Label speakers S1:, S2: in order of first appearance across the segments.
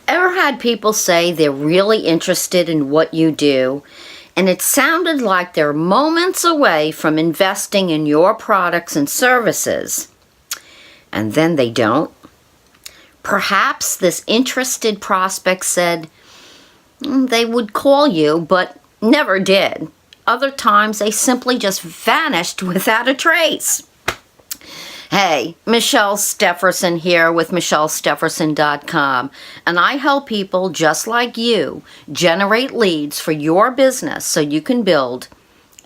S1: Ever had people say they're really interested in what you do, and it sounded like they're moments away from investing in your products and services, and then they don't? Perhaps this interested prospect said they would call you, but never did. Other times they simply just vanished without a trace. Hey, Michelle Stefferson here with MichelleStefferson.com, and I help people just like you generate leads for your business so you can build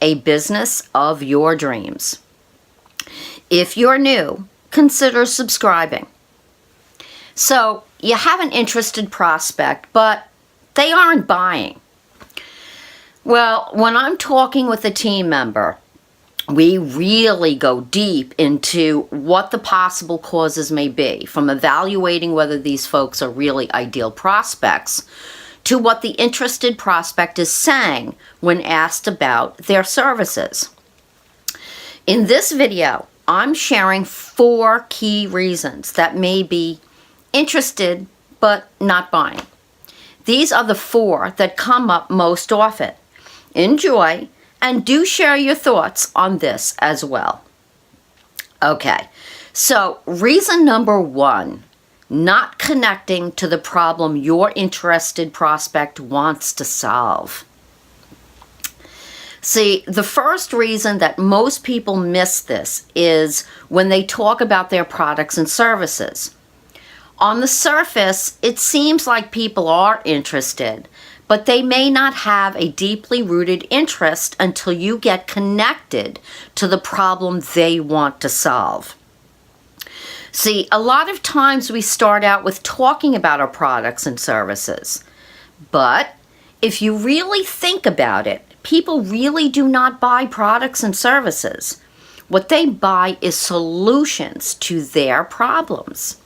S1: a business of your dreams. If you're new, consider subscribing. So, you have an interested prospect, but they aren't buying. Well, when I'm talking with a team member, we really go deep into what the possible causes may be, from evaluating whether these folks are really ideal prospects to what the interested prospect is saying when asked about their services. In this video, I'm sharing 4 key reasons that may be interested but not buying. These are the 4 that come up most often. Enjoy. And do share your thoughts on this as well. Okay, so reason number 1, not connecting to the problem your interested prospect wants to solve. See, the first reason that most people miss this is when they talk about their products and services. On the surface, it seems like people are interested, but they may not have a deeply rooted interest until you get connected to the problem they want to solve. See, a lot of times we start out with talking about our products and services, but if you really think about it, people really do not buy products and services. What they buy is solutions to their problems.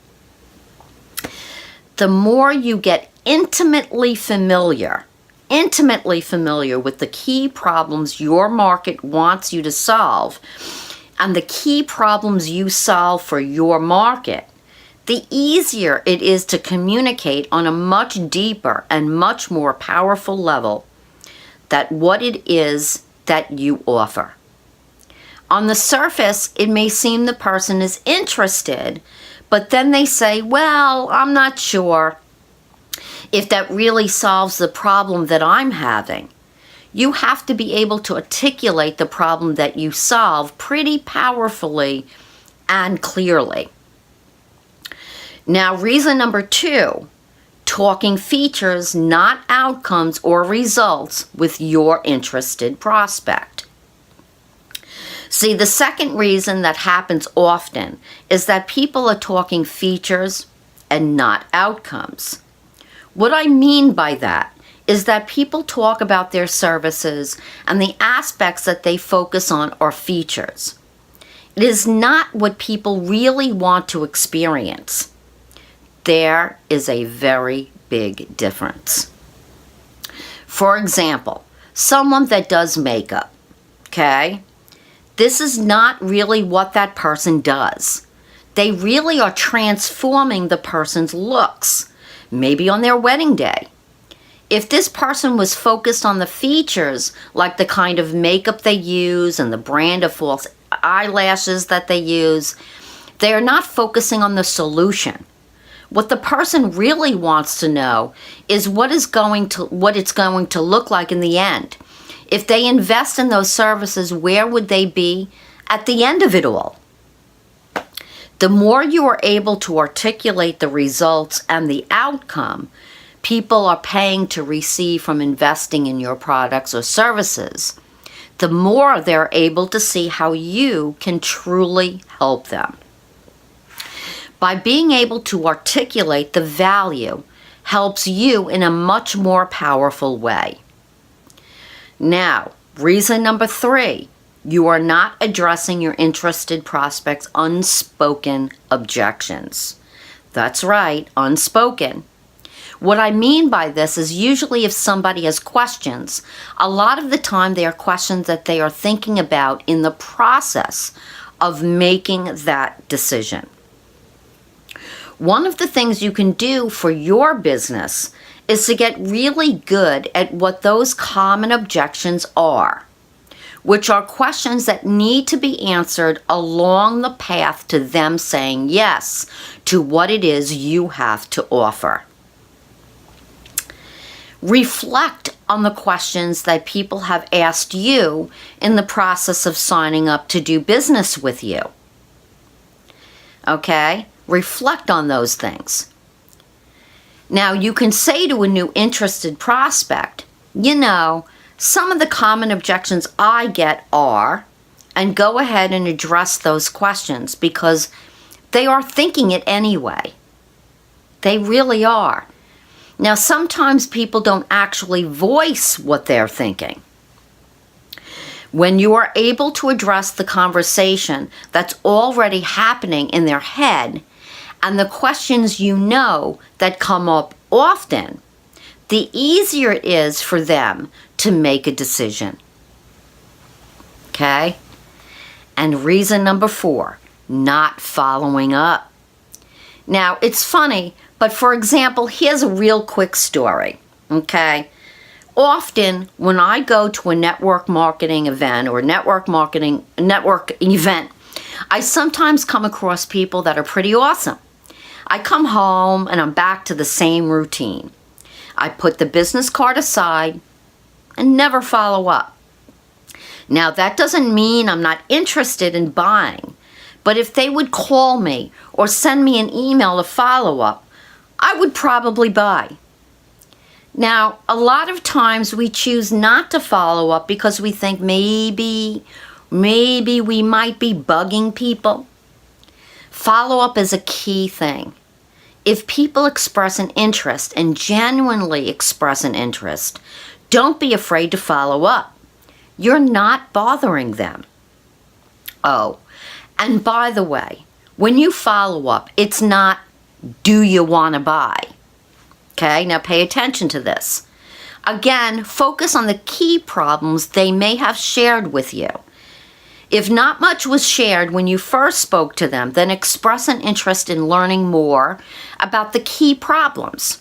S1: The more you get intimately familiar with the key problems your market wants you to solve and the key problems you solve for your market, the easier it is to communicate on a much deeper and much more powerful level that what it is that you offer. On the surface, it may seem the person is interested, but then they say, well, I'm not sure if that really solves the problem that I'm having. You have to be able to articulate the problem that you solve pretty powerfully and clearly. Now, reason number 2, talking features, not outcomes or results with your interested prospect. See, the second reason that happens often is that people are talking features and not outcomes. What I mean by that is that people talk about their services and the aspects that they focus on are features. It is not what people really want to experience. There is a very big difference. For example, someone that does makeup, okay? This is not really what that person does. They really are transforming the person's looks. Maybe on their wedding day. If this person was focused on the features, like the kind of makeup they use and the brand of false eyelashes that they use, they are not focusing on the solution. What the person really wants to know is what it's going to look like in the end. If they invest in those services, where would they be at the end of it all? The more you are able to articulate the results and the outcome people are paying to receive from investing in your products or services, the more they're able to see how you can truly help them. By being able to articulate the value helps you in a much more powerful way. Now, reason number 3. You are not addressing your interested prospect's unspoken objections. That's right, unspoken. What I mean by this is usually if somebody has questions, a lot of the time they are questions that they are thinking about in the process of making that decision. One of the things you can do for your business is to get really good at what those common objections are, which are questions that need to be answered along the path to them saying yes to what it is you have to offer. Reflect on the questions that people have asked you in the process of signing up to do business with you. Okay? Reflect on those things. Now, you can say to a new interested prospect, some of the common objections I get are, and go ahead and address those questions because they are thinking it anyway. They really are. Now, sometimes people don't actually voice what they're thinking. When you are able to address the conversation that's already happening in their head and the questions that come up often, the easier it is for them to make a decision. Okay? And reason number 4, not following up. Now, it's funny, but for example, here's a real quick story. Okay? Often, when I go to a network marketing event or network event, I sometimes come across people that are pretty awesome. I come home and I'm back to the same routine. I put the business card aside and never follow up. Now, that doesn't mean I'm not interested in buying, but if they would call me or send me an email to follow up, I would probably buy. Now, a lot of times we choose not to follow up because we think maybe we might be bugging people. Follow up is a key thing. If people express an interest and genuinely express an interest, don't be afraid to follow up. You're not bothering them. Oh, and by the way, when you follow up, it's not, do you want to buy? Okay, now pay attention to this. Again, focus on the key problems they may have shared with you. If not much was shared when you first spoke to them, then express an interest in learning more about the key problems.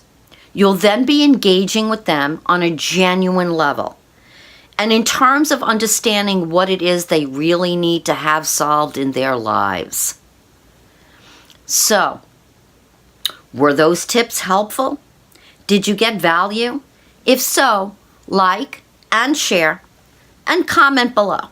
S1: You'll then be engaging with them on a genuine level. And in terms of understanding what it is they really need to have solved in their lives. So, were those tips helpful? Did you get value? If so, like and share and comment below.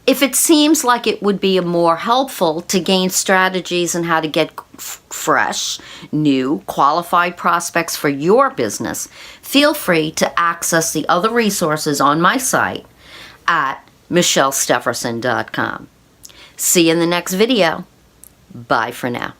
S1: If it seems like it would be more helpful to gain strategies on how to get fresh, new, qualified prospects for your business, feel free to access the other resources on my site at michellestefferson.com. See you in the next video. Bye for now.